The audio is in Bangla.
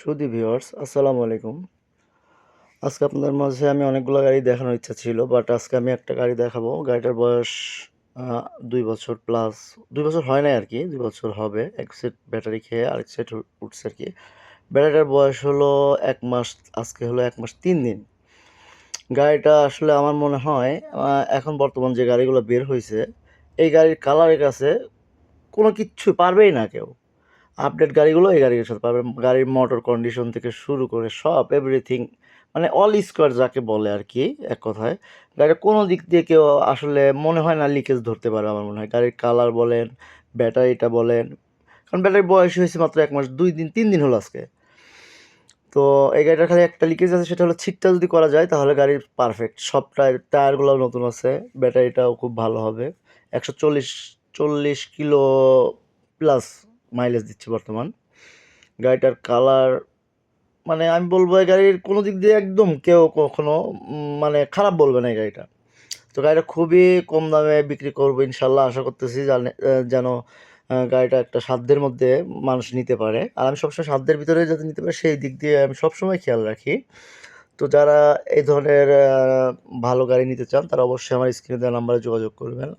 সুধী ভিউয়ার্স আসসালামু আলাইকুম। আজকে আপনাদের মাঝে আমি অনেকগুলো গাড়ি দেখানোর ইচ্ছা ছিল, বাট আজকে আমি একটা গাড়ি দেখাবো। গাড়িটার বয়স 2 বছর প্লাস। 2 বছর হয় নাই আর কি, 2 বছর হবে। এক সেট ব্যাটারি খেয়ে আরেক সেট উঠছে আর কি। ব্যাটারিটার বয়স হলো 1 মাস, আজকে হলো 1 মাস 3 দিন। গাড়িটা আসলে আমার মনে হয় এখন বর্তমান যে গাড়িগুলো বের হয়েছে, এই গাড়ির কালারের কাছে কোনো কিচ্ছু পারবেই না কেউ। আপডেট গাড়িগুলো এই গাড়ির সাথে পাবেন। গাড়ির মোটর কন্ডিশন থেকে শুরু করে সব এভরিথিং, মানে অল স্কোয়ার যাকে বলে আর কি, এক কথায়। গাড়ির কোনো দিক দিয়ে কেউ আসলে মনে হয় না লিকেজ ধরতে পারে। আমার মনে হয় গাড়ির কালার বলেন, ব্যাটারিটা বলেন, কারণ ব্যাটারির বয়স হয়েছে মাত্র 1 মাস 2 দিন 3 দিন হলো আজকে। তো এই গাড়িটার খালি একটা লিকেজ আছে, সেটা হলো ছিটটা যদি করা যায় তাহলে গাড়ির পারফেক্ট। সব টায়ারগুলোও নতুন আছে, ব্যাটারিটাও খুব ভালো হবে। 140 কিলো প্লাস মাইলেজ দিচ্ছে বর্তমান। গাড়িটার কালার, মানে আমি বলবো এই গাড়ির কোনো দিক দিয়ে একদম কেউ কখনো মানে খারাপ বলবে না এই গাড়িটা। তো গাড়িটা খুবই কম দামে বিক্রি করবো ইনশাল্লাহ, আশা করতেছি। যেন গাড়িটা একটা সাধ্যের মধ্যে মানুষ নিতে পারে, আর আমি সবসময় সাধ্যের ভিতরে যাতে নিতে পারে সেই দিক দিয়ে আমি সবসময় খেয়াল রাখি। তো যারা এই ধরনের ভালো গাড়ি নিতে চান তারা অবশ্যই আমার স্ক্রিনে দেওয়া নাম্বারে যোগাযোগ করবেন।